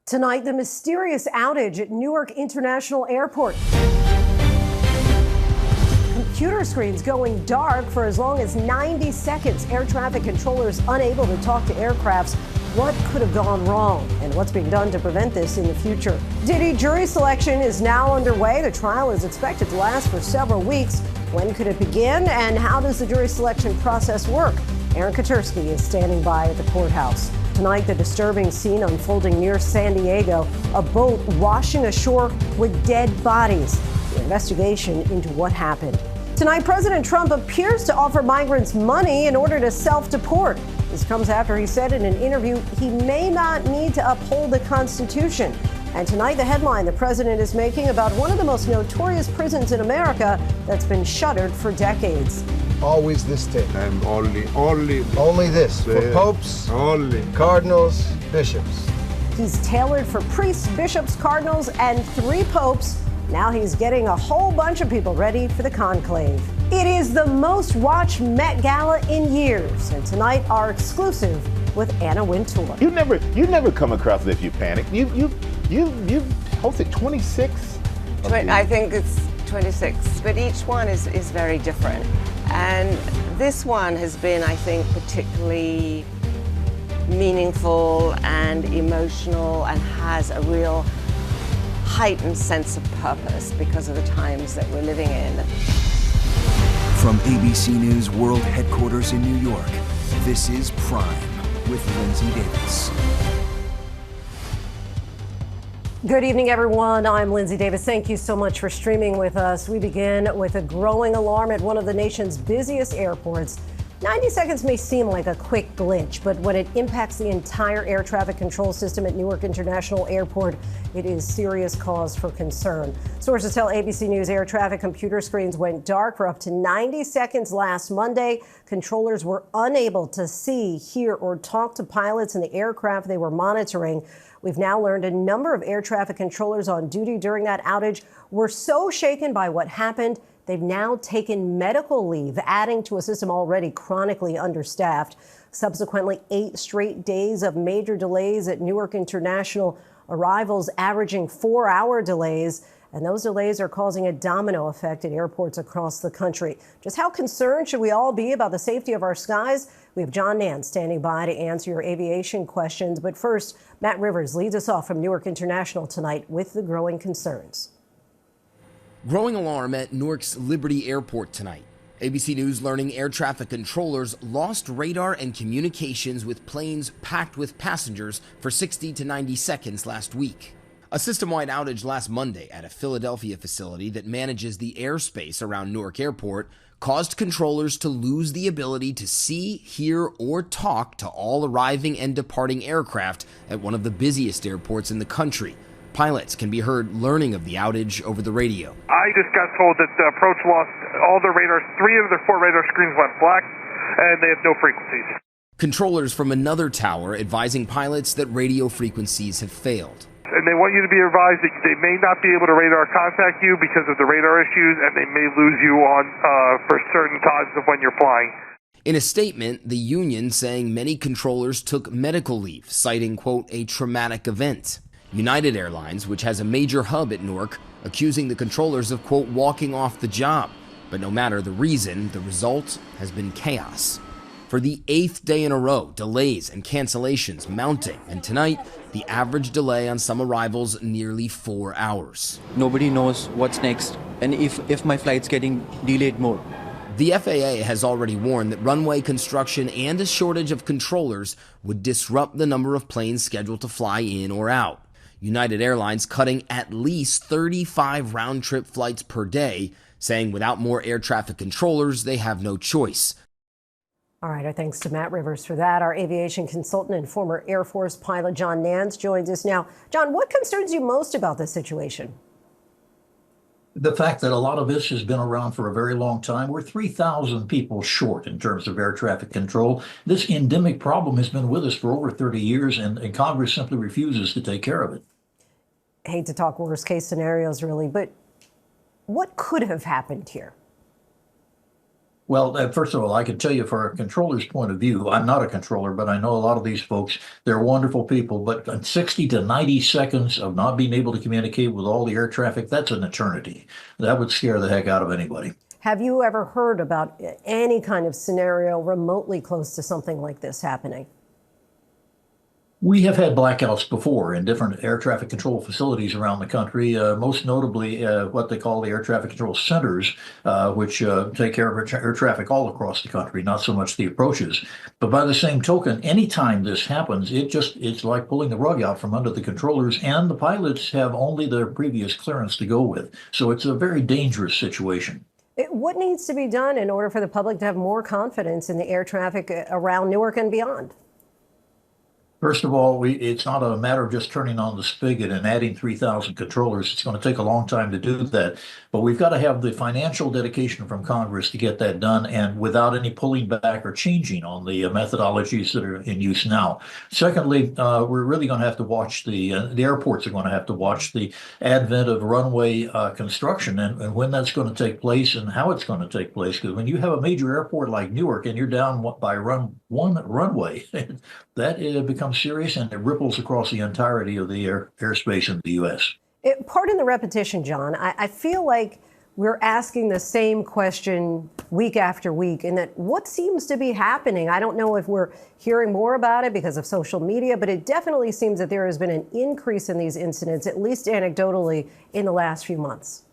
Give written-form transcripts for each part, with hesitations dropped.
Tonight, the mysterious outage at Newark International Airport. Computer screens going dark for as long as 90 seconds. Air traffic controllers unable to talk to aircrafts. What could have gone wrong and what's being done to prevent this in the future? Diddy jury selection is now underway. The trial is expected to last for several weeks. When could it begin and how does the jury selection process work? Aaron Katersky is standing by at the courthouse. Tonight, the disturbing scene unfolding near San Diego, a boat washing ashore with dead bodies. The investigation into what happened. Tonight, President Trump appears to offer migrants money in order to self-deport. This comes after he said in an interview he may not need to uphold the Constitution. And tonight, the headline the president is making about one of the most notorious prisons in America that's been shuttered for decades. Always this tape. And only this for popes, only cardinals, bishops. He's tailored for priests, bishops, cardinals, and 3 popes. Now he's getting a whole bunch of people ready for the conclave. It is the most watched Met Gala in years. And tonight, our exclusive with Anna Wintour. You never come across this, you panic. You've hosted 26? I think it's 26, but each one is very different. And this one has been, I think, particularly meaningful and emotional and has a real heightened sense of purpose because of the times that we're living in. From ABC News World Headquarters in New York, this is Prime with Linsey Davis. Good evening, everyone. I'm Linsey Davis. Thank you so much for streaming with us. We begin with a growing alarm at one of the nation's busiest airports. 90 seconds may seem like a quick glitch, but when it impacts the entire air traffic control system at Newark International Airport, it is serious cause for concern. Sources tell ABC News air traffic computer screens went dark for up to 90 seconds last Monday. Controllers were unable to see, hear, or talk to pilots in the aircraft they were monitoring. We've now learned a number of air traffic controllers on duty during that outage were so shaken by what happened, they've now taken medical leave, adding to a system already chronically understaffed. Subsequently, 8 straight days of major delays at Newark International, arrivals averaging 4-hour delays. And those delays are causing a domino effect at airports across the country. Just how concerned should we all be about the safety of our skies? We have John Nance standing by to answer your aviation questions. But first, Matt Rivers leads us off from Newark International tonight with the growing concerns. Growing alarm at Newark's Liberty Airport tonight. ABC News learning air traffic controllers lost radar and communications with planes packed with passengers for 60 to 90 seconds last week. A system-wide outage last Monday at a Philadelphia facility that manages the airspace around Newark Airport caused controllers to lose the ability to see, hear, or talk to all arriving and departing aircraft at one of the busiest airports in the country. Pilots can be heard learning of the outage over the radio. I just got told that the approach lost all their radars. 3 of their 4 radar screens went black, and they have no frequencies. Controllers from another tower advising pilots that radio frequencies have failed. And they want you to be advised that they may not be able to radar contact you because of the radar issues, and they may lose you on for certain times of when you're flying. In a statement, the union saying many controllers took medical leave, citing, quote, a traumatic event. United Airlines, which has a major hub at Newark, accusing the controllers of, quote, walking off the job. But no matter the reason, the result has been chaos. For the 8th day in a row, delays and cancellations mounting, and tonight, the average delay on some arrivals nearly 4 hours. Nobody knows what's next, and if my flight's getting delayed more. The FAA has already warned that runway construction and a shortage of controllers would disrupt the number of planes scheduled to fly in or out. United Airlines cutting at least 35 round-trip flights per day, saying without more air traffic controllers, they have no choice. All right, our thanks to Matt Rivers for that. Our aviation consultant and former Air Force pilot John Nance joins us now. John, what concerns you most about this situation? The fact that a lot of this has been around for a very long time. We're 3,000 people short in terms of air traffic control. This endemic problem has been with us for over 30 years, and Congress simply refuses to take care of it. I hate to talk worst case scenarios, really, but what could have happened here? Well, first of all, I can tell you from a controller's point of view, I'm not a controller, but I know a lot of these folks. They're wonderful people. But 60 to 90 seconds of not being able to communicate with all the air traffic, that's an eternity. That would scare the heck out of anybody. Have you ever heard about any kind of scenario remotely close to something like this happening? We have had blackouts before in different air traffic control facilities around the country, most notably what they call the air traffic control centers, which take care of air traffic all across the country, not so much the approaches. But by the same token, anytime this happens, it's like pulling the rug out from under the controllers, and the pilots have only their previous clearance to go with. So it's a very dangerous situation. What needs to be done in order for the public to have more confidence in the air traffic around Newark and beyond? First of all, it's not a matter of just turning on the spigot and adding 3,000 controllers. It's going to take a long time to do that. But we've got to have the financial dedication from Congress to get that done, and without any pulling back or changing on the methodologies that are in use now. Secondly, we're really going to have to watch the airports are going to have to watch the advent of runway construction and when that's going to take place and how it's going to take place. Because when you have a major airport like Newark and you're down by one runway, that becomes serious, and it ripples across the entirety of the airspace in the U.S. Pardon the repetition, John. I feel like we're asking the same question week after week, and that what seems to be happening, I don't know if we're hearing more about it because of social media, but it definitely seems that there has been an increase in these incidents, at least anecdotally, in the last few months.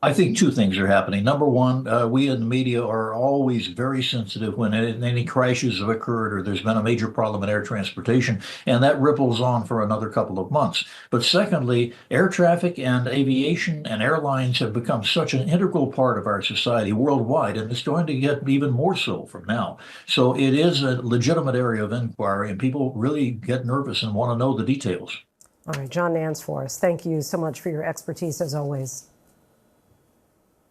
I think two things are happening. Number one, we in the media are always very sensitive when any crashes have occurred or there's been a major problem in air transportation, and that ripples on for another couple of months. But secondly, air traffic and aviation and airlines have become such an integral part of our society worldwide, and it's going to get even more so from now. So it is a legitimate area of inquiry, and people really get nervous and want to know the details. All right, John Nance for us. Thank you so much for your expertise as always.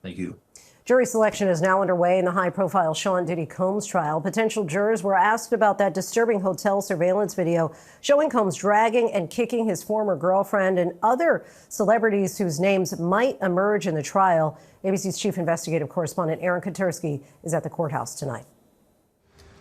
Thank you. Jury selection is now underway in the high-profile Sean Diddy Combs trial. Potential jurors were asked about that disturbing hotel surveillance video showing Combs dragging and kicking his former girlfriend and other celebrities whose names might emerge in the trial. ABC's chief investigative correspondent Aaron Katersky is at the courthouse tonight.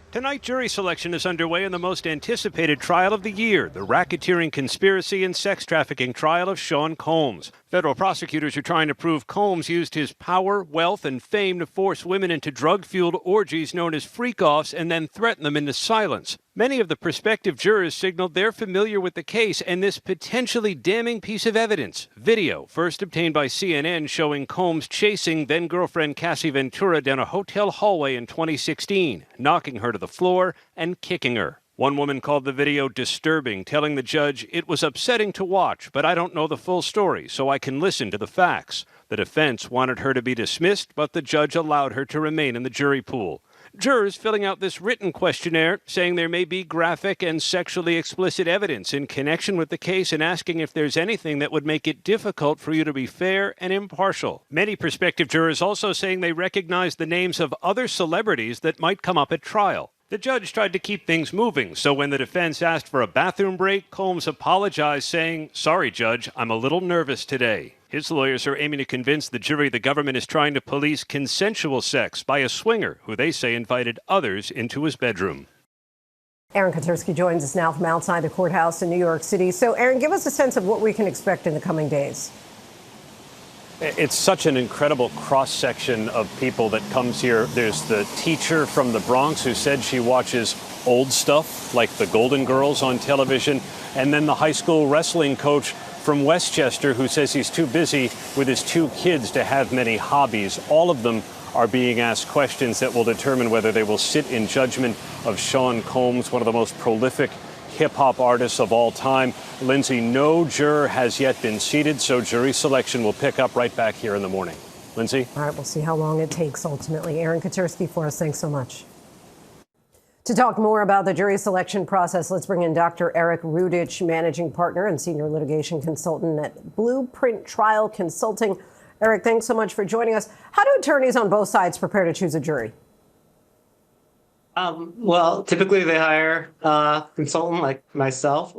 Tonight, jury selection is underway in the most anticipated trial of the year, the racketeering, conspiracy, and sex trafficking trial of Sean Combs. Federal prosecutors are trying to prove Combs used his power, wealth, and fame to force women into drug-fueled orgies known as freak-offs and then threaten them into silence. Many of the prospective jurors signaled they're familiar with the case and this potentially damning piece of evidence. Video, first obtained by CNN, showing Combs chasing then-girlfriend Cassie Ventura down a hotel hallway in 2016, knocking her to the floor and kicking her. One woman called the video disturbing, telling the judge, "It was upsetting to watch, but I don't know the full story, so I can listen to the facts." The defense wanted her to be dismissed, but the judge allowed her to remain in the jury pool. Jurors filling out this written questionnaire saying there may be graphic and sexually explicit evidence in connection with the case and asking if there's anything that would make it difficult for you to be fair and impartial. Many prospective jurors also saying they recognize the names of other celebrities that might come up at trial. The judge tried to keep things moving, so when the defense asked for a bathroom break, Combs apologized, saying, "Sorry, Judge, I'm a little nervous today." His lawyers are aiming to convince the jury the government is trying to police consensual sex by a swinger who they say invited others into his bedroom. Aaron Katersky joins us now from outside the courthouse in New York City. So, Aaron, give us a sense of what we can expect in the coming days. It's such an incredible cross-section of people that comes here. There's the teacher from the Bronx who said she watches old stuff like the Golden Girls on television, and then the high school wrestling coach from Westchester who says he's too busy with his 2 kids to have many hobbies. All of them are being asked questions that will determine whether they will sit in judgment of Sean Combs, one of the most prolific hip-hop artists of all time. Linsey, no juror has yet been seated, so jury selection will pick up right back here in the morning. Linsey? All right, we'll see how long it takes ultimately. Aaron Katersky for us. Thanks so much. To talk more about the jury selection process, let's bring in Dr. Eric Rudich, managing partner and senior litigation consultant at Blueprint Trial Consulting. Eric, thanks so much for joining us. How do attorneys on both sides prepare to choose a jury? Well, typically they hire a consultant like myself,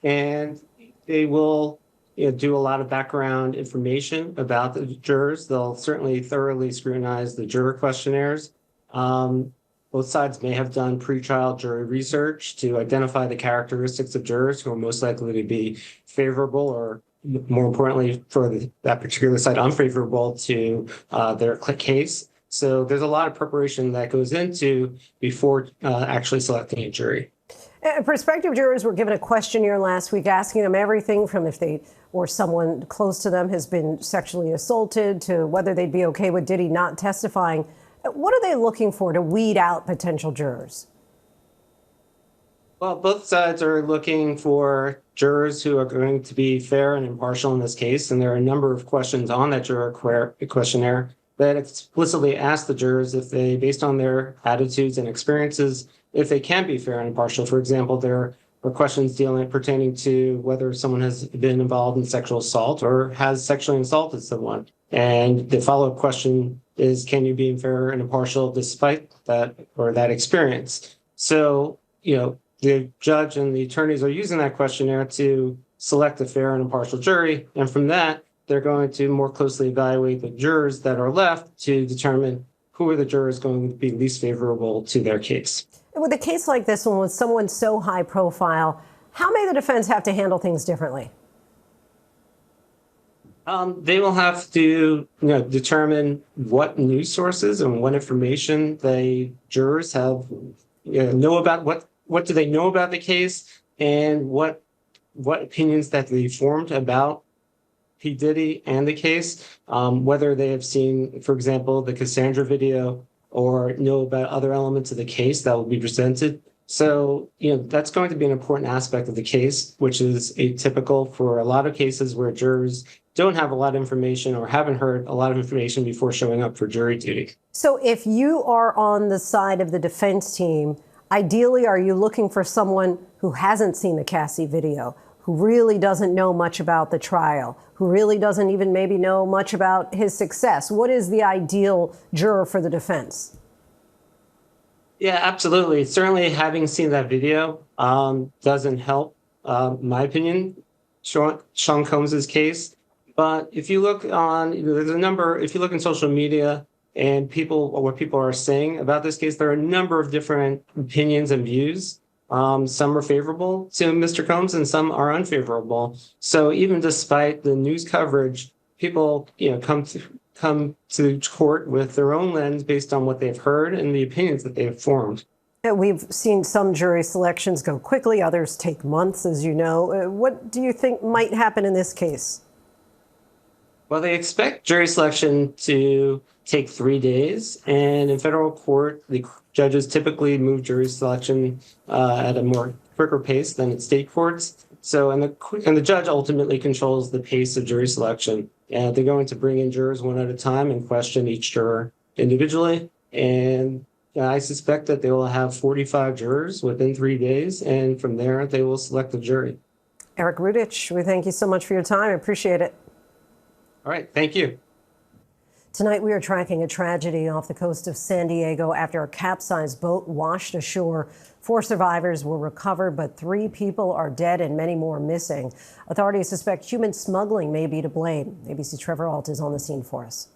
and they will do a lot of background information about the jurors. They'll certainly thoroughly scrutinize the juror questionnaires. Both sides may have done pretrial jury research to identify the characteristics of jurors who are most likely to be favorable or, more importantly, for that particular side, unfavorable to their case. So there's a lot of preparation that goes into before actually selecting a jury. Prospective jurors were given a questionnaire last week asking them everything from if they or someone close to them has been sexually assaulted to whether they'd be okay with Diddy not testifying. What are they looking for to weed out potential jurors? Well, both sides are looking for jurors who are going to be fair and impartial in this case. And there are a number of questions on that juror questionnaire that explicitly ask the jurors if they, based on their attitudes and experiences, if they can be fair and impartial. For example, there are questions pertaining to whether someone has been involved in sexual assault or has sexually assaulted someone. And the follow-up question is, can you be fair and impartial despite that or that experience? So, the judge and the attorneys are using that questionnaire to select a fair and impartial jury. And from that, they're going to more closely evaluate the jurors that are left to determine who are the jurors going to be least favorable to their case. With a case like this one, with someone so high profile, how may the defense have to handle things differently? They will have to determine what news sources and what information the jurors have know about, what do they know about the case, and what opinions that they formed about P. Diddy and the case, whether they have seen, for example, the Cassandra video or know about other elements of the case that will be presented. So, that's going to be an important aspect of the case, which is atypical for a lot of cases where jurors don't have a lot of information or haven't heard a lot of information before showing up for jury duty. So if you are on the side of the defense team, ideally, are you looking for someone who hasn't seen the Cassie video, who really doesn't know much about the trial, who really doesn't even maybe know much about his success? What is the ideal juror for the defense? Yeah, absolutely. Certainly having seen that video doesn't help, my opinion, Sean Combs's case. But if you look on, if you look in social media and what people are saying about this case, there are a number of different opinions and views. Some are favorable to Mr. Combs and some are unfavorable. So even despite the news coverage, people, come to court with their own lens based on what they've heard and the opinions that they've formed. We've seen some jury selections go quickly, others take months, as you know. What do you think might happen in this case? Well, they expect jury selection to take 3 days, and in federal court, the judges typically move jury selection at a more quicker pace than in state courts. So, and the judge ultimately controls the pace of jury selection. And they're going to bring in jurors one at a time and question each juror individually. And I suspect that they will have 45 jurors within 3 days, and from there, they will select the jury. Eric Rudich, we thank you so much for your time. I appreciate it. All right, thank you. Tonight, we are tracking a tragedy off the coast of San Diego after a capsized boat washed ashore. 4 survivors were recovered, but 3 people are dead and many more missing. Authorities suspect human smuggling may be to blame. ABC Trevor Alt is on the scene for us.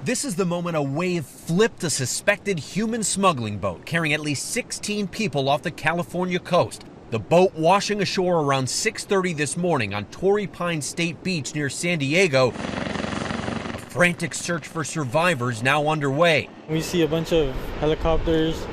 This is the moment a wave flipped a suspected human smuggling boat carrying at least 16 people off the California coast. The boat washing ashore around 6:30 this morning on Torrey Pines State Beach near San Diego. A frantic search for survivors now underway. We see a bunch of helicopters,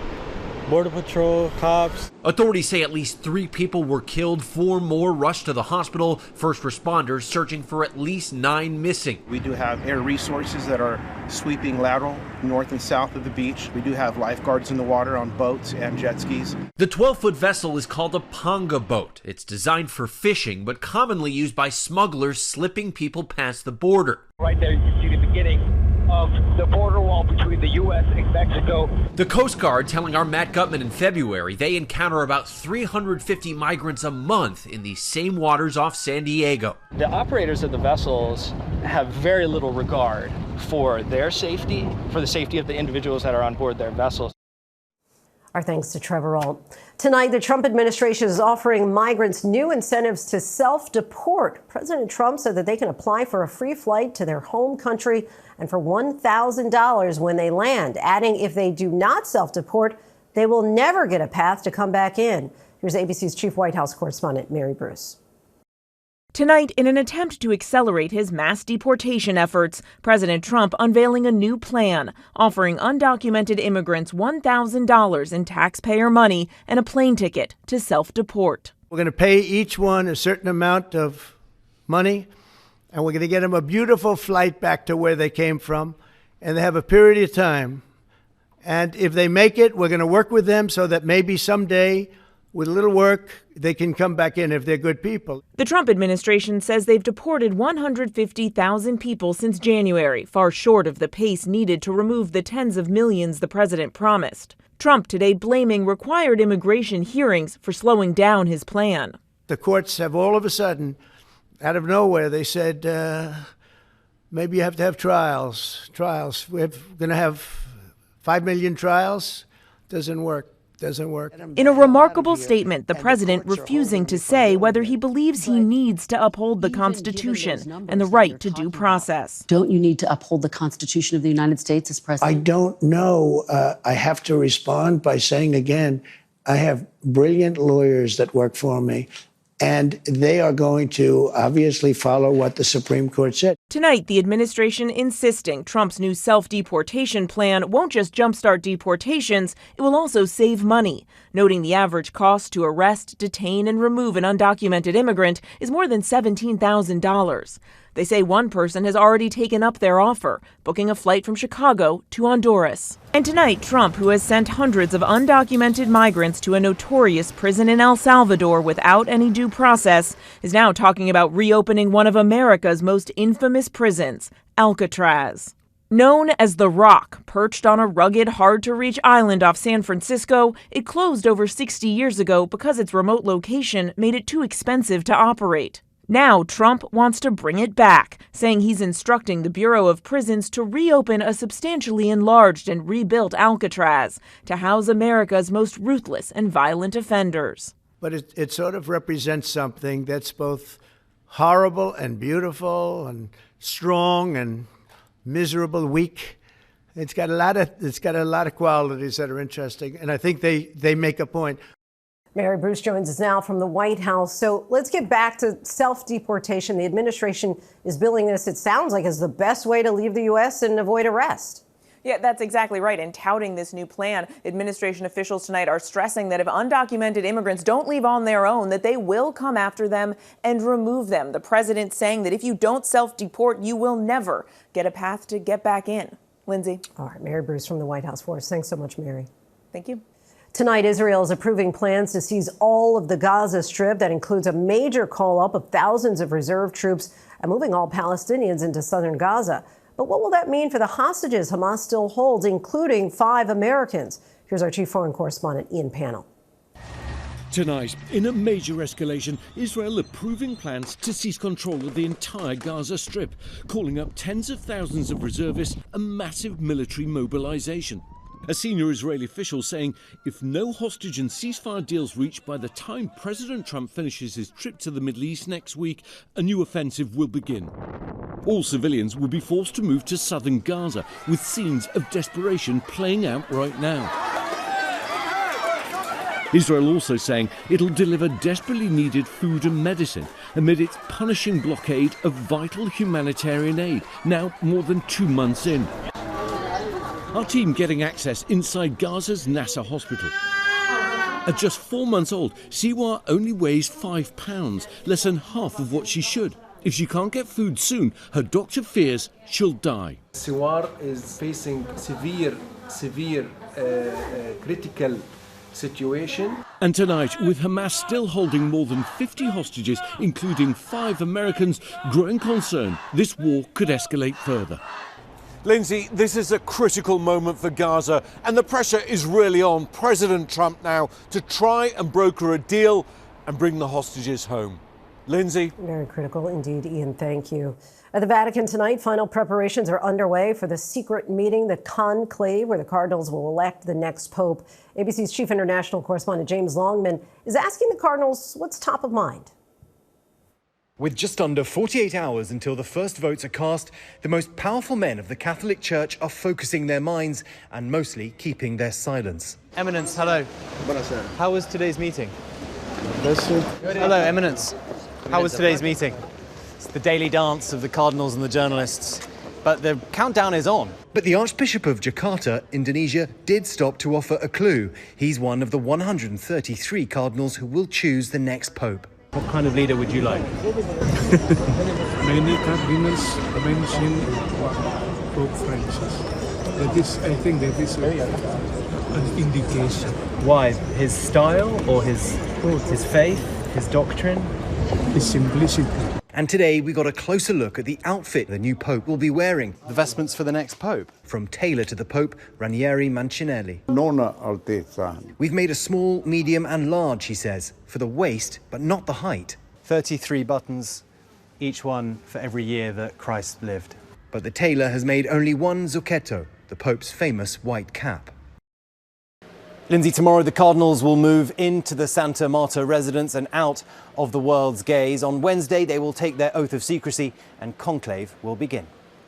Border Patrol, cops. Authorities say at least 3 people were killed, 4 more rushed to the hospital. First responders searching for at least 9 missing. We do have air resources that are sweeping lateral north and south of the beach. We do have lifeguards in the water on boats and jet skis. The 12-foot vessel is called a panga boat. It's designed for fishing, but commonly used by smugglers slipping people past the border. Right there, you can see the beginning of the border wall between the U.S. and Mexico. The Coast Guard telling our Matt Gutman in February they encounter about 350 migrants a month in these same waters off San Diego. The operators of the vessels have very little regard for their safety, for the safety of the individuals that are on board their vessels. Our thanks to Trevor Ault. Tonight, the Trump administration is offering migrants new incentives to self-deport. President Trump said that they can apply for a free flight to their home country and for $1,000 when they land, adding if they do not self-deport, they will never get a path to come back in. Here's ABC's chief White House correspondent, Mary Bruce. Tonight, in an attempt to accelerate his mass deportation efforts, President Trump unveiling a new plan, offering undocumented immigrants $1,000 in taxpayer money and a plane ticket to self-deport. We're going to pay each one a certain amount of money, and we're going to get them a beautiful flight back to where they came from, and they have a period of time. And if they make it, we're going to work with them so that maybe someday, with a little work, they can come back in if they're good people. The Trump administration says they've deported 150,000 people since January, far short of the pace needed to remove the tens of millions the president promised. Trump today blaming required immigration hearings for slowing down his plan. The courts have all of a sudden, out of nowhere, they said, maybe you have to have trials. We're going to have 5 million trials. Doesn't work. In a remarkable statement, the president refusing to say whether he believes he needs to uphold the Constitution and the right to due process. Don't you need to uphold the Constitution of the United States as president? I don't know. I have to respond by saying again, I have brilliant lawyers that work for me, and they are going to obviously follow what the Supreme Court said. Tonight, the administration insisting Trump's new self-deportation plan won't just jumpstart deportations, it will also save money, noting the average cost to arrest, detain, and remove an undocumented immigrant is more than $17,000. They say one person has already taken up their offer, booking a flight from Chicago to Honduras. And tonight, Trump, who has sent hundreds of undocumented migrants to a notorious prison in El Salvador without any due process, is now talking about reopening one of America's most infamous prisons, Alcatraz. Known as The Rock, perched on a rugged, hard-to-reach island off San Francisco, it closed over 60 years ago because its remote location made it too expensive to operate. Now, Trump wants to bring it back, saying he's instructing the Bureau of Prisons to reopen a substantially enlarged and rebuilt Alcatraz to house America's most ruthless and violent offenders. But it sort of represents something that's both horrible and beautiful and strong and miserable, weak. It's got a lot of qualities that are interesting, and I think they make a point. Mary Bruce joins us now from the White House. So let's get back to self-deportation. The administration is billing this, it sounds like, as the best way to leave the U.S. and avoid arrest. Yeah, that's exactly right. And touting this new plan, administration officials tonight are stressing that if undocumented immigrants don't leave on their own, that they will come after them and remove them. The president saying that if you don't self-deport, you will never get a path to get back in. Lindsay. All right, Mary Bruce from the White House for us. Thanks so much, Mary. Thank you. Tonight, Israel is approving plans to seize all of the Gaza Strip. That includes a major call-up of thousands of reserve troops and moving all Palestinians into southern Gaza. But what will that mean for the hostages Hamas still holds, including 5 Americans? Here's our chief foreign correspondent, Ian Pannell. Tonight, in a major escalation, Israel approving plans to seize control of the entire Gaza Strip, calling up tens of thousands of reservists and massive military mobilization. A senior Israeli official saying if no hostage and ceasefire deals reached by the time President Trump finishes his trip to the Middle East next week, a new offensive will begin. All civilians will be forced to move to southern Gaza, with scenes of desperation playing out right now. Israel also saying it'll deliver desperately needed food and medicine amid its punishing blockade of vital humanitarian aid, now more than 2 months in. Our team getting access inside Gaza's Nasser hospital. At just 4 months old, Siwa only weighs 5 pounds, less than half of what she should. If she can't get food soon, her doctor fears she'll die. Siwa is facing severe critical situation. And tonight, with Hamas still holding more than 50 hostages, including 5 Americans, growing concern this war could escalate further. Lindsay, this is a critical moment for Gaza, and the pressure is really on President Trump now to try and broker a deal and bring the hostages home. Lindsay. Very critical indeed, Ian. Thank you. At the Vatican tonight, final preparations are underway for the secret meeting, the conclave, where the cardinals will elect the next pope. ABC's chief international correspondent James Longman is asking the cardinals what's top of mind. With just under 48 hours until the first votes are cast, the most powerful men of the Catholic Church are focusing their minds and mostly keeping their silence. Eminence, hello. Buonasera. How was today's meeting? Hello, Eminence. How was today's meeting? It's the daily dance of the cardinals and the journalists, but the countdown is on. But the Archbishop of Jakarta, Indonesia, did stop to offer a clue. He's one of the 133 cardinals who will choose the next pope. What kind of leader would you like? Many cardinals mention Pope Francis. I think that is an indication. Why? His style or his faith, his doctrine? His simplicity. And today we got a closer look at the outfit the new pope will be wearing. The vestments for the next pope. From tailor to the Pope, Ranieri Mancinelli. Nonna Altezza. We've made a small, medium and large, he says, for the waist, but not the height. 33 buttons, each one for every year that Christ lived. But the tailor has made only one zucchetto, the Pope's famous white cap. Lindsay, tomorrow the cardinals will move into the Santa Marta residence and out of the world's gaze. On Wednesday, they will take their oath of secrecy and conclave will begin.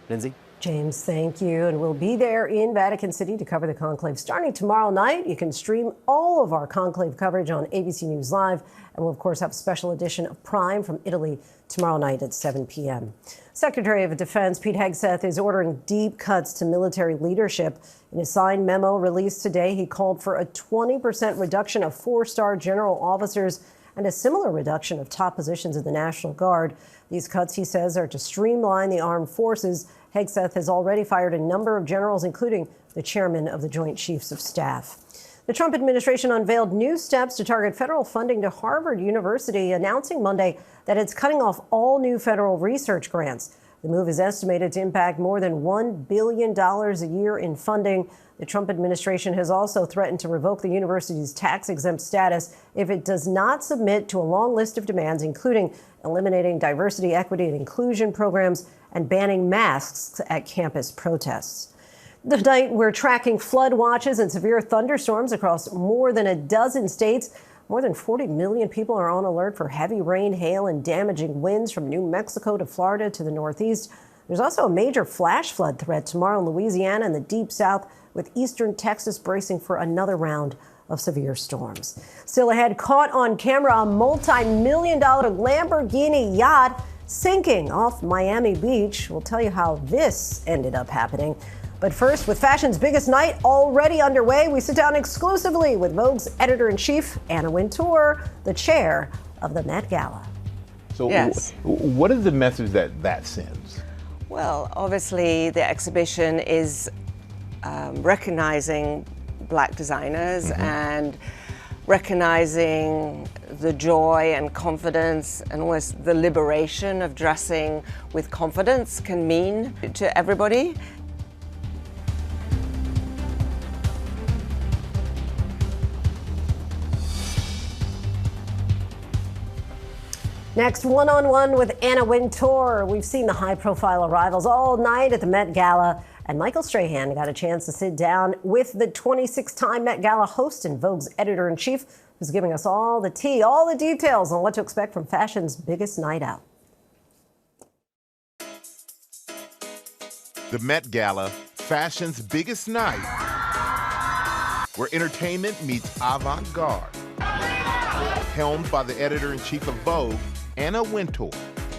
Lindsay? James, thank you. And we'll be there in Vatican City to cover the conclave starting tomorrow night. You can stream all of our conclave coverage on ABC News Live. And we'll, of course, have a special edition of Prime from Italy tomorrow night at 7 p.m. Secretary of Defense Pete Hegseth is ordering deep cuts to military leadership. In a signed memo released today, he called for a 20% reduction of four-star general officers and a similar reduction of top positions in the National Guard. These cuts, he says, are to streamline the armed forces. Hegseth has already fired a number of generals, including the chairman of the Joint Chiefs of Staff. The Trump administration unveiled new steps to target federal funding to Harvard University, announcing Monday that it's cutting off all new federal research grants. The move is estimated to impact more than $1 billion a year in funding. The Trump administration has also threatened to revoke the university's tax-exempt status if it does not submit to a long list of demands, including eliminating diversity, equity, and inclusion programs and banning masks at campus protests. Tonight, we're tracking flood watches and severe thunderstorms across more than a dozen states. More than 40 million people are on alert for heavy rain, hail, and damaging winds from New Mexico to Florida to the Northeast. There's also a major flash flood threat tomorrow in Louisiana and the Deep South, with eastern Texas bracing for another round of severe storms. Still ahead, caught on camera, a multi-million-dollar Lamborghini yacht sinking off Miami Beach. We'll tell you how this ended up happening. But first, with fashion's biggest night already underway, we sit down exclusively with Vogue's editor-in-chief, Anna Wintour, the chair of the Met Gala. So Yes. what is the message that sends? Well, obviously, the exhibition is recognizing Black designers and recognizing the joy and confidence and almost the liberation of dressing with confidence can mean to everybody. Next, one-on-one with Anna Wintour. We've seen the high-profile arrivals all night at the Met Gala, and Michael Strahan got a chance to sit down with the 26-time Met Gala host and Vogue's editor-in-chief, who's giving us all the tea, all the details on what to expect from fashion's biggest night out. The Met Gala, fashion's biggest night, where entertainment meets avant-garde. Helmed by the editor-in-chief of Vogue, Anna Wintour.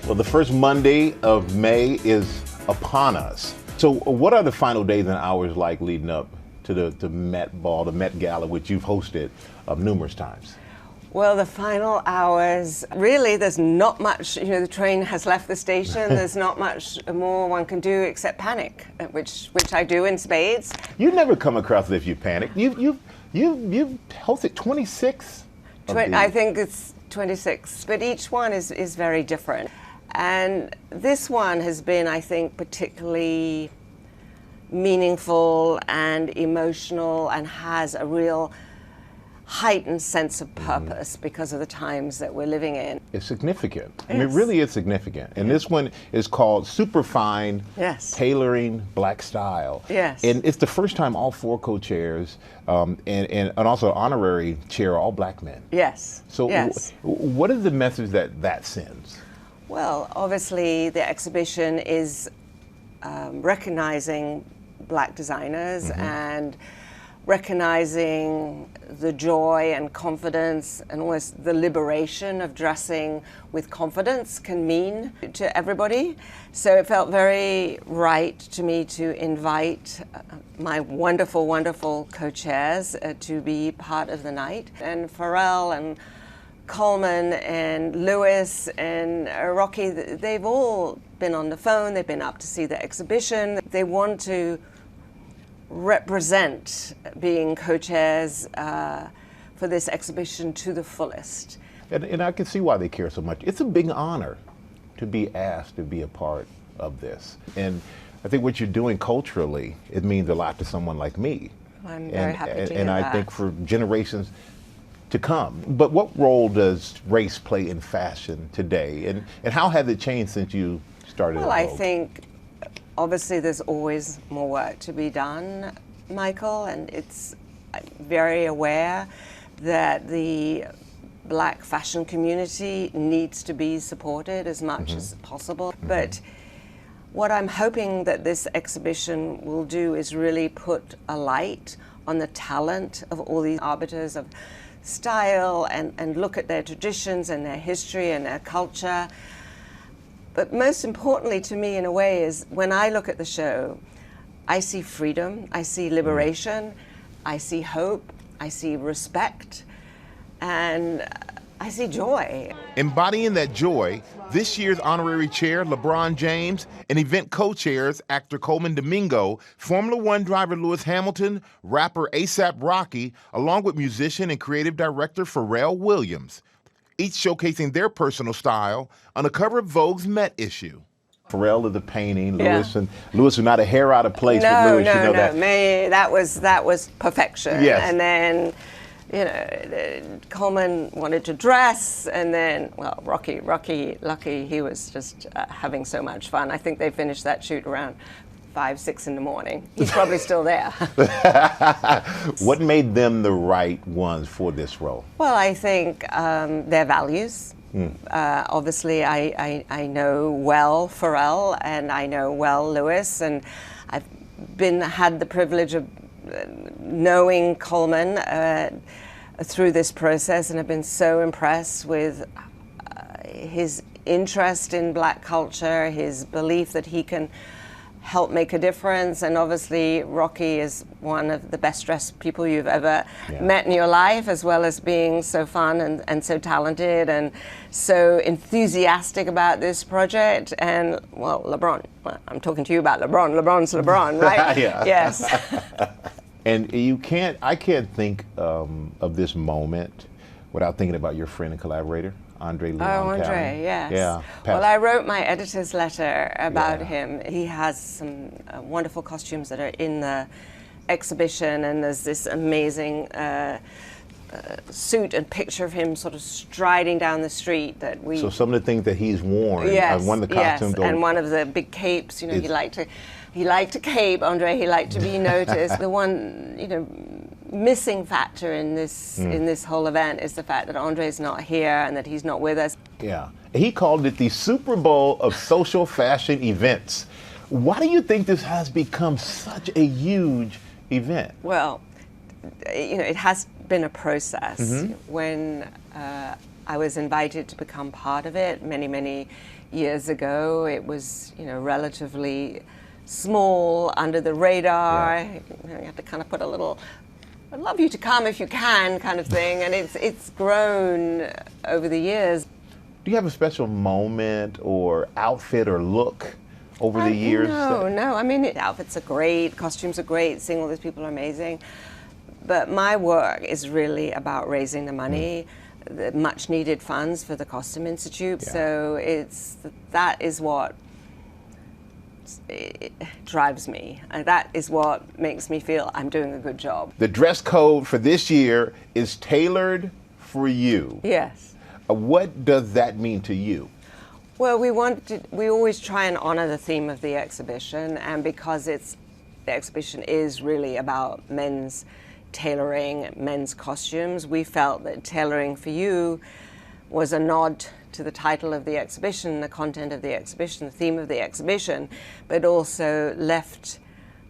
Well, the first Monday of May is upon us. So what are the final days and hours like leading up to the Met Ball, the Met Gala, which you've hosted numerous times? Well, the final hours, really, there's not much, the train has left the station. There's not much more one can do except panic, which I do in spades. You never come across as if you panic. You've hosted 26? I think it's 26, but each one is very different. And this one has been, I think, particularly meaningful and emotional and has a real heightened sense of purpose because of the times that we're living in. It's significant. I mean, it really is significant. And this one is called Superfine Tailoring Black Style. Yes. And it's the first time all 4 co-chairs and also honorary chair are all black men. Yes. So what is the message that sends? Well, obviously the exhibition is recognizing black designers and recognizing the joy and confidence and almost the liberation of dressing with confidence can mean to everybody. So it felt very right to me to invite my wonderful, wonderful co-chairs to be part of the night. And Pharrell and Coleman and Lewis and Rocky, they've all been on the phone, they've been up to see the exhibition. They want to represent being co-chairs for this exhibition to the fullest. And I can see why they care so much. It's a big honor to be asked to be a part of this. And I think what you're doing culturally, it means a lot to someone like me. I'm very happy to hear And I that. think for generations to come. But what role does race play in fashion today? And how has it changed since you started? Well, I think obviously there's always more work to be done, Michael, and it's very aware that the black fashion community needs to be supported as much as possible. But what I'm hoping that this exhibition will do is really put a light on the talent of all these arbiters of style and look at their traditions and their history and their culture. But most importantly to me, in a way, is when I look at the show, I see freedom, I see liberation, I see hope, I see respect, and I see joy. Embodying that joy, this year's honorary chair, LeBron James, and event co-chairs, actor Coleman Domingo, Formula One driver Lewis Hamilton, rapper A$AP Rocky, along with musician and creative director Pharrell Williams, each showcasing their personal style on the cover of Vogue's Met issue. Pharrell is the painting, Lewis was not a hair out of place with Lewis. That was perfection. Yes. And then, Coleman wanted to dress, and then, well, Rocky, lucky he was just having so much fun. I think they finished that shoot around 5, 6 in the morning. He's probably still there. What made them the right ones for this role? Well, I think their values. Obviously, I know well Pharrell, and I know well Lewis, and I've had the privilege of knowing Coleman through this process, and have been so impressed with his interest in black culture, his belief that he can help make a difference. And obviously Rocky is one of the best dressed people you've ever met in your life, as well as being so fun and so talented and so enthusiastic about this project. And well, LeBron, I'm talking to you about LeBron. LeBron's LeBron, right? Yes. And I can't think of this moment without thinking about your friend and collaborator, Andre Leon Andre, Cowan. yes. Yeah. Well, I wrote my editor's letter about him. He has some wonderful costumes that are in the exhibition, and there's this amazing suit and picture of him sort of striding down the street that we... So some of the things that he's worn, one of the costumes... and one of the big capes, he liked to cape, Andre, he liked to be noticed. The one, missing factor in this whole event is the fact that Andre's not here and that he's not with us. Yeah. He called it the Super Bowl of social fashion events. Why do you think this has become such a huge event? Well, it has been a process. When I was invited to become part of it many, many years ago, it was, relatively small, under the radar. You have to kind of put a little, I'd love you to come if you can kind of thing, and it's grown over the years. Do you have a special moment or outfit or look over the years? No. I mean, outfits are great, costumes are great, seeing all these people are amazing. But my work is really about raising the money, the much needed funds for the Costume Institute. So that is what drives me. And that is what makes me feel I'm doing a good job. The dress code for this year is tailored for you. Yes. What does that mean to you? Well, we always try and honor the theme of the exhibition, and because the exhibition is really about men's tailoring, men's costumes, we felt that Tailoring for You was a nod to the title of the exhibition, the content of the exhibition, the theme of the exhibition, but also left,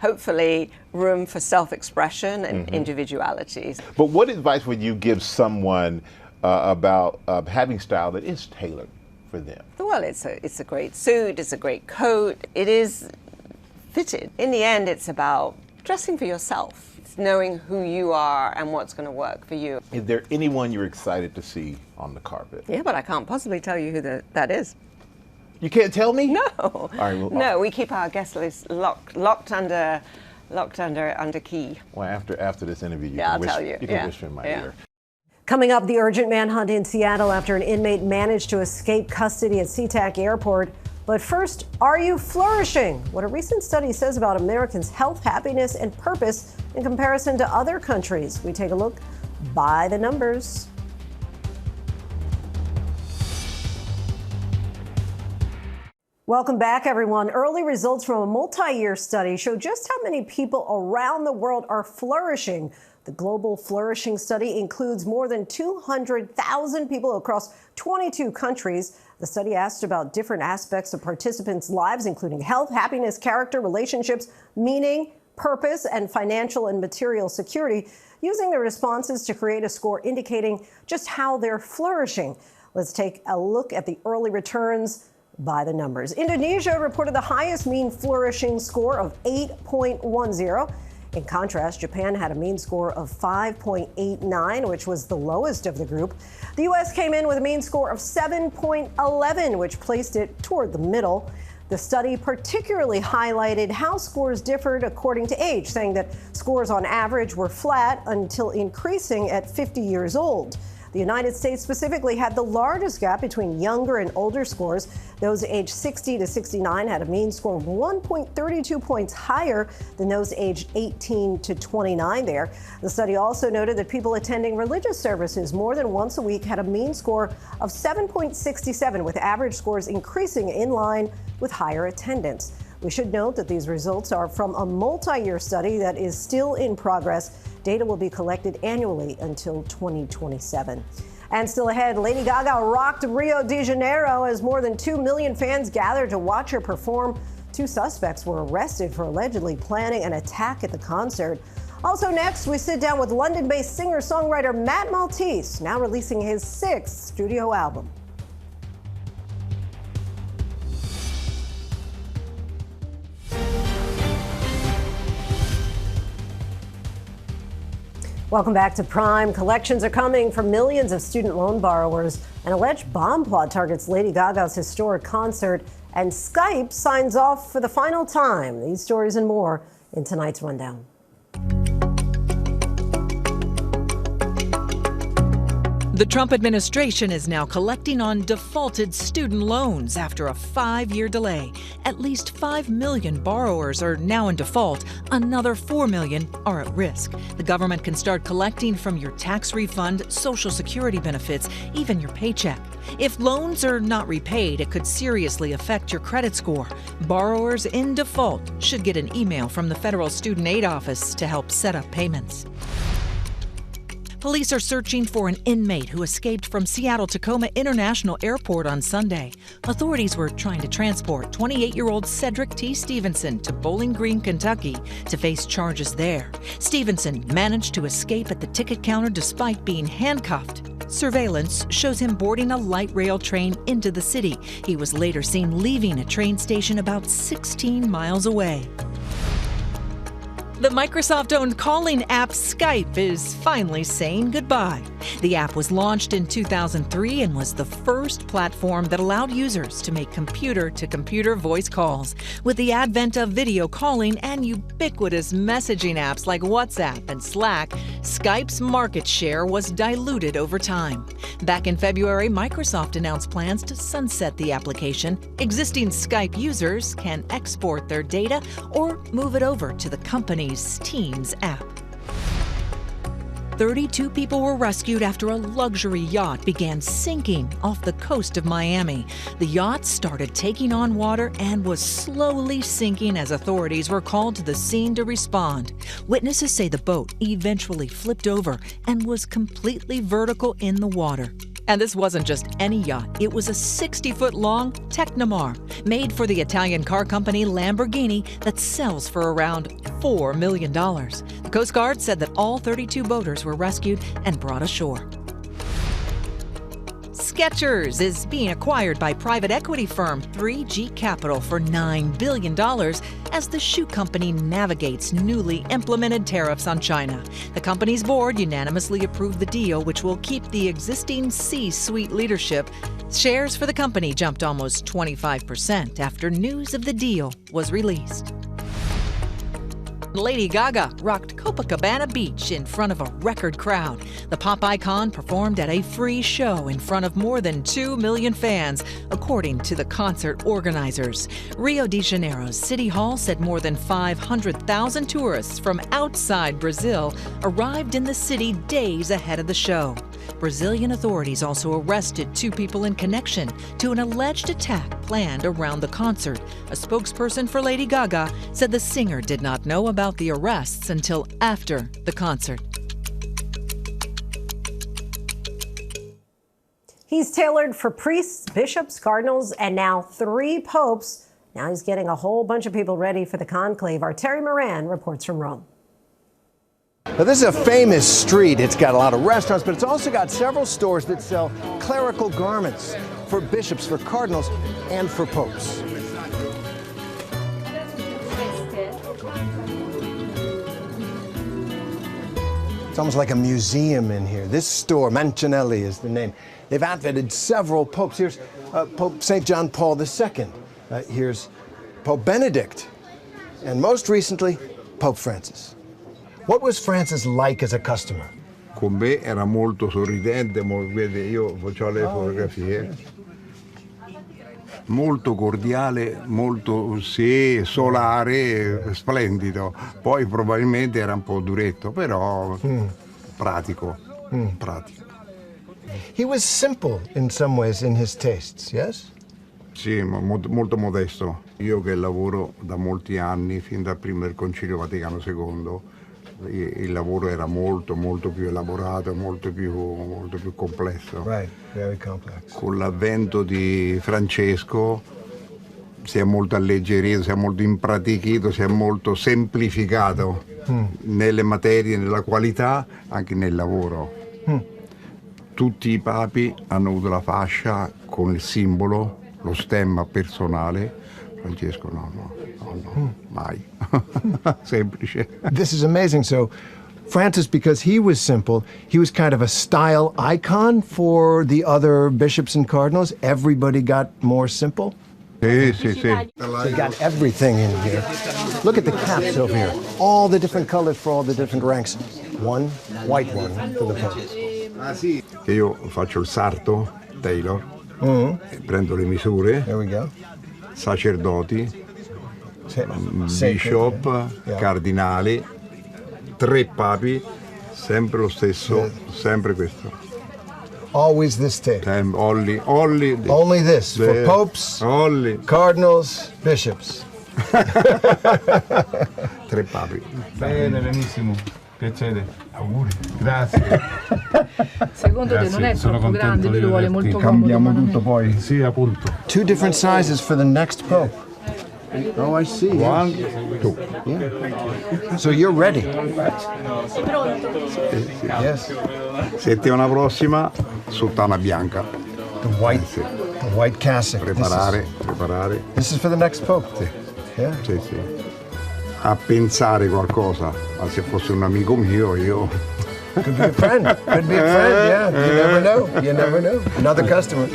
hopefully, room for self-expression and individuality. But what advice would you give someone about having style that is tailored for them? Well, it's a great suit, it's a great coat, it is fitted. In the end, it's about dressing for yourself. It's knowing who you are and what's going to work for you. Is there anyone you're excited to see on the carpet? Yeah, but I can't possibly tell you who that is. You can't tell me? No. All right, well, no, we keep our guest list locked under key. Well, after this interview, you I'll can tell you. You can whisper in my ear. Coming up, the urgent manhunt in Seattle after an inmate managed to escape custody at SeaTac Airport. But first, are you flourishing? What a recent study says about Americans' health, happiness, and purpose in comparison to other countries. We take a look by the numbers. Welcome back, everyone. Early results from a multi-year study show just how many people around the world are flourishing. The Global Flourishing Study includes more than 200,000 people across 22 countries. The study asked about different aspects of participants' lives, including health, happiness, character, relationships, meaning, purpose, and financial and material security, using the responses to create a score indicating just how they're flourishing. Let's take a look at the early returns by the numbers. Indonesia reported the highest mean flourishing score of 8.10. In contrast, Japan had a mean score of 5.89, which was the lowest of the group. The U.S. came in with a mean score of 7.11, which placed it toward the middle. The study particularly highlighted how scores differed according to age, saying that scores on average were flat until increasing at 50 years old. The United States specifically had the largest gap between younger and older scores. Those aged 60 to 69 had a mean score of 1.32 points higher than those aged 18 to 29 there. The study also noted that people attending religious services more than once a week had a mean score of 7.67, with average scores increasing in line with higher attendance. We should note that these results are from a multi-year study that is still in progress. Data will be collected annually until 2027. And still ahead, Lady Gaga rocked Rio de Janeiro as more than 2 million fans gathered to watch her perform. 2 suspects were arrested for allegedly planning an attack at the concert. Also next, we sit down with London-based singer-songwriter Matt Maltese, now releasing his 6th studio album. Welcome back to Prime. Collections are coming from millions of student loan borrowers. An alleged bomb plot targets Lady Gaga's historic concert, and Skype signs off for the final time. These stories and more in tonight's Rundown. The Trump administration is now collecting on defaulted student loans after a 5-year delay. At least 5 million borrowers are now in default. Another 4 million are at risk. The government can start collecting from your tax refund, Social Security benefits, even your paycheck. If loans are not repaid, it could seriously affect your credit score. Borrowers in default should get an email from the Federal Student Aid Office to help set up payments. Police are searching for an inmate who escaped from Seattle-Tacoma International Airport on Sunday. Authorities were trying to transport 28-year-old Cedric T. Stevenson to Bowling Green, Kentucky, to face charges there. Stevenson managed to escape at the ticket counter despite being handcuffed. Surveillance shows him boarding a light rail train into the city. He was later seen leaving a train station about 16 miles away. The Microsoft-owned calling app Skype is finally saying goodbye. The app was launched in 2003 and was the first platform that allowed users to make computer-to-computer voice calls. With the advent of video calling and ubiquitous messaging apps like WhatsApp and Slack, Skype's market share was diluted over time. Back in February, Microsoft announced plans to sunset the application. Existing Skype users can export their data or move it over to the company's Teams app. 32 people were rescued after a luxury yacht began sinking off the coast of Miami. The yacht started taking on water and was slowly sinking as authorities were called to the scene to respond. Witnesses say the boat eventually flipped over and was completely vertical in the water. And this wasn't just any yacht. It was a 60-foot-long Technomar, made for the Italian car company Lamborghini, that sells for around $4 million. The Coast Guard said that all 32 boaters were rescued and brought ashore. Skechers is being acquired by private equity firm 3G Capital for $9 billion as the shoe company navigates newly implemented tariffs on China. The company's board unanimously approved the deal, which will keep the existing C-suite leadership. Shares for the company jumped almost 25% after news of the deal was released. Lady Gaga rocked Copacabana Beach in front of a record crowd. The pop icon performed at a free show in front of more than 2 million fans, according to the concert organizers. Rio de Janeiro's City Hall said more than 500,000 tourists from outside Brazil arrived in the city days ahead of the show. Brazilian authorities also arrested 2 people in connection to an alleged attack planned around the concert. A spokesperson for Lady Gaga said the singer did not know about the arrests until after the concert. He's tailored for priests, bishops, cardinals, and now 3 popes. Now he's getting a whole bunch of people ready for the conclave. Our Terry Moran reports from Rome. Now, this is a famous street. It's got a lot of restaurants, but it's also got several stores that sell clerical garments for bishops, for cardinals, and for popes. It's almost like a museum in here. This store, Mancinelli is the name. They've outfitted several popes. Here's Pope St. John Paul II. Here's Pope Benedict. And most recently, Pope Francis. What was Francis like as a customer? Con me era molto sorridente, vede, io faccio le fotografie. Molto cordiale, molto solare, splendido. Poi probabilmente era un po' duretto, però pratico. He was simple in some ways in his tastes, yes? Sì, molto modesto. Io che lavoro da molti anni, fin dal primo del Concilio Vaticano II, il lavoro era molto più elaborato, molto più complesso. Right, very complex. Con l'avvento di Francesco si è molto alleggerito, si è molto impratichito, si è molto semplificato nelle materie, nella qualità, anche nel lavoro. Tutti i papi hanno avuto la fascia con il simbolo, lo stemma personale. Francesco no, mai. Semplice. This is amazing. So Francis, because he was simple, he was kind of a style icon for the other bishops and cardinals. Everybody got more simple. Sì. They got everything in here. Look at the caps over here. All the different colors for all the different ranks. One white one for the Pope. Io faccio il sarto, tailor, prendo le misure. There we go. Sacerdoti, bishop, cardinali, 3 papi, sempre lo stesso, sempre questo. Always this tape. Only this for popes, cardinals, bishops. 3 papi. Bene, benissimo. Piacere. Auguri. Grazie. Secondo te non è troppo grande, lui lo vuole molto comodo. Cambiamo tutto poi. Sì, appunto. 2 different sizes for the next pope. Oh, I see. 1, 2. Yeah. So you're ready. Yes. Settimana prossima, sottana bianca. The white cassock. Preparare. This is for the next pope. Sì. Yeah. Sì. a pensare qualcosa, ma se fosse un amico mio io... Could be a friend. Could be a friend, yeah. You never know. You never know. Another customer.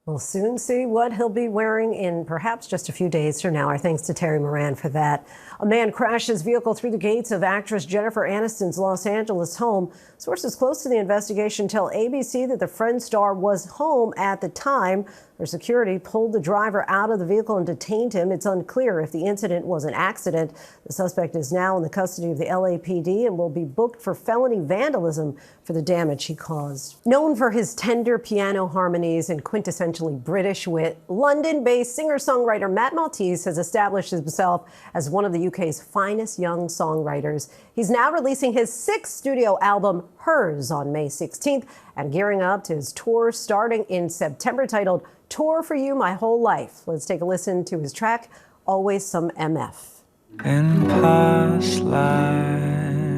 We'll soon see what he'll be wearing in perhaps just a few days from now. Our thanks to Terry Moran for that. A man crashed his vehicle through the gates of actress Jennifer Aniston's Los Angeles home. Sources close to the investigation tell ABC that the Friends star was home at the time. Their security pulled the driver out of the vehicle and detained him. It's unclear if the incident was an accident. The suspect is now in the custody of the LAPD and will be booked for felony vandalism for the damage he caused. Known for his tender piano harmonies and quintessentially British wit, London-based singer-songwriter Matt Maltese has established himself as one of the UK's finest young songwriters. He's now releasing his 6th studio album, Hers, on May 16th and gearing up to his tour starting in September titled Tour for You My Whole Life. Let's take a listen to his track, Always Some MF. In past lives,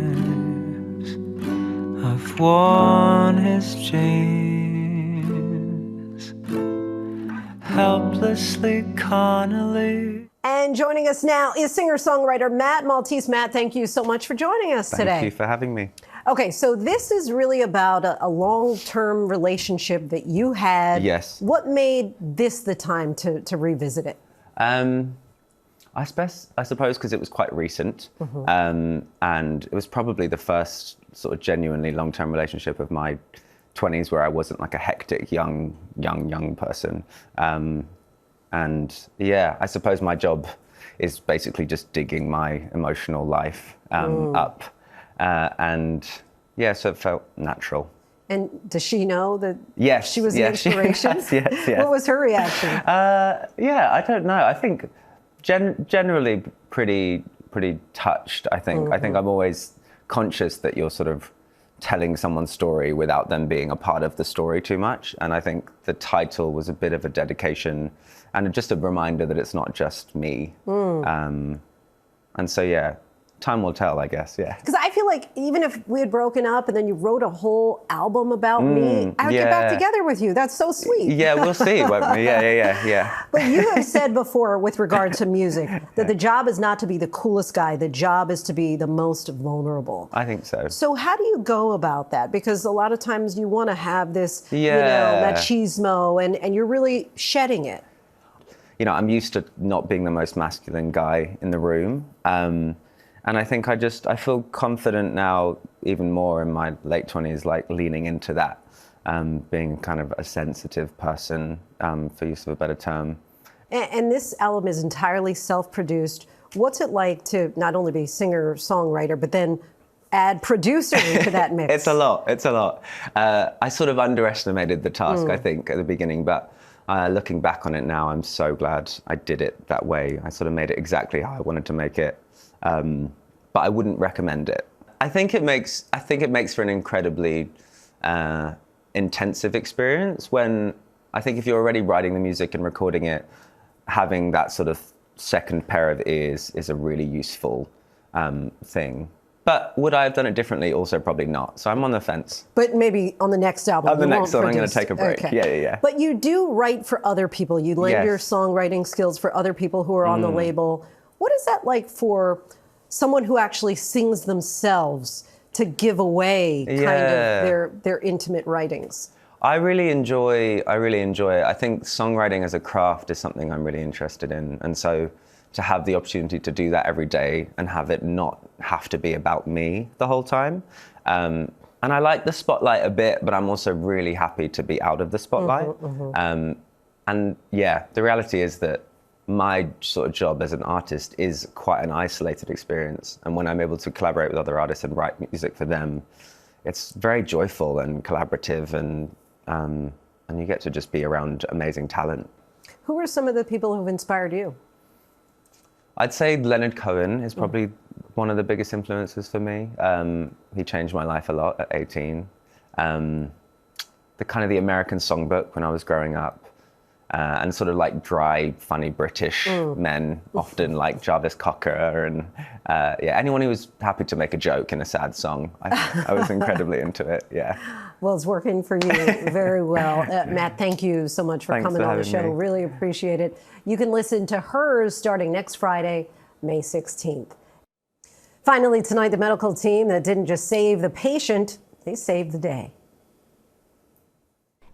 I've worn his chains, helplessly, carnally. And joining us now is singer-songwriter Matt Maltese. Matt, thank you so much for joining us today. Thank you for having me. Okay, so this is really about a long-term relationship that you had. Yes. What made this the time to revisit it? I suppose because it was quite recent, and it was probably the first sort of genuinely long-term relationship of my 20s where I wasn't like a hectic young person. And yeah, I suppose my job is basically just digging my emotional life up. And yeah, so it felt natural. And does she know that she was the inspiration? Yes. What was her reaction? Yeah, I don't know. I think generally pretty touched, I think. I think I'm always conscious that you're sort of telling someone's story without them being a part of the story too much. And I think the title was a bit of a dedication and just a reminder that it's not just me. And so, yeah, time will tell, I guess, yeah. Because I feel like even if we had broken up and then you wrote a whole album about me, I would get back together with you. That's so sweet. Yeah, we'll see, won't we? Yeah. But you have said before with regard to music that the job is not to be the coolest guy. The job is to be the most vulnerable. I think so. So how do you go about that? Because a lot of times you want to have this, machismo, and you're really shedding it. You know, I'm used to not being the most masculine guy in the room. And I think I feel confident now, even more in my late 20s, like leaning into that, being kind of a sensitive person, for use of a better term. And this album is entirely self-produced. What's it like to not only be singer-songwriter, but then add producer into that mix? It's a lot. I sort of underestimated the task, I think, at the beginning, but looking back on it now, I'm so glad I did it that way. I sort of made it exactly how I wanted to make it. But I wouldn't recommend it. I think it makes for an incredibly intensive experience when I think if you're already writing the music and recording it, having that sort of second pair of ears is a really useful thing. But would I have done it differently? Also, probably not. So I'm on the fence. But maybe on the next album. On the next one, I'm going to take a break. Okay. Yeah. But you do write for other people. You lend your songwriting skills for other people who are on the label. What is that like for someone who actually sings themselves to give away kind of their intimate writings? I really enjoy it. I think songwriting as a craft is something I'm really interested in. And so to have the opportunity to do that every day and have it not have to be about me the whole time. And I like the spotlight a bit, but I'm also really happy to be out of the spotlight. And yeah, the reality is that my sort of job as an artist is quite an isolated experience. And when I'm able to collaborate with other artists and write music for them, it's very joyful and collaborative, and you get to just be around amazing talent. Who are some of the people who've inspired you? I'd say Leonard Cohen is probably one of the biggest influences for me. He changed my life a lot at 18. The kind of the American songbook when I was growing up, and sort of like dry, funny British men, often like Jarvis Cocker, and anyone who was happy to make a joke in a sad song. I was incredibly into it, Well, it's working for you very well. Matt, thank you so much for coming on the show. Really appreciate it. You can listen to Hers starting next Friday. May 16th. Finally, tonight, the medical team that didn't just save the patient, they saved the day.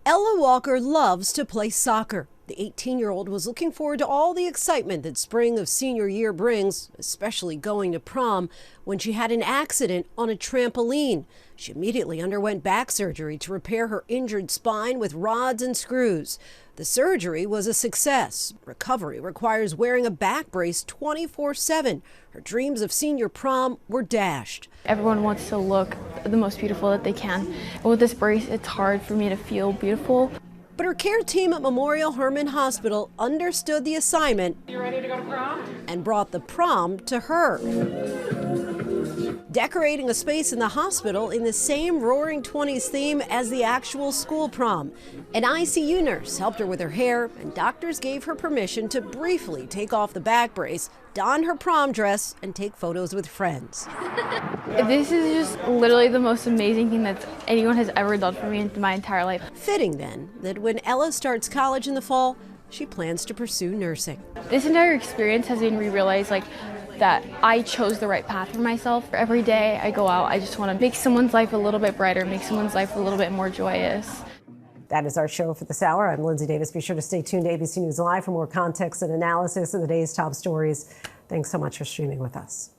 Ella Walker loves to play soccer. The 18-year-old was looking forward to all the excitement that spring of senior year brings, especially going to prom, when she had an accident on a trampoline. She immediately underwent back surgery to repair her injured spine with rods and screws. The surgery was a success. Recovery requires wearing a back brace 24/7. Her dreams of senior prom were dashed. Everyone wants to look the most beautiful that they can. But with this brace, it's hard for me to feel beautiful. But her care team at Memorial Hermann Hospital understood the assignment. You ready to go to prom? And brought the prom to her. Decorating a space in the hospital in the same Roaring '20s theme as the actual school prom. An ICU nurse helped her with her hair, and doctors gave her permission to briefly take off the back brace, don her prom dress, and take photos with friends. This is just literally the most amazing thing that anyone has ever done for me in my entire life. Fitting then that when Ella starts college in the fall, she plans to pursue nursing. This entire experience has made me realize that I chose the right path for myself. Every day I go out, I just want to make someone's life a little bit brighter, make someone's life a little bit more joyous. That is our show for this hour. I'm Linsey Davis. Be sure to stay tuned to ABC News Live for more context and analysis of the day's top stories. Thanks so much for streaming with us.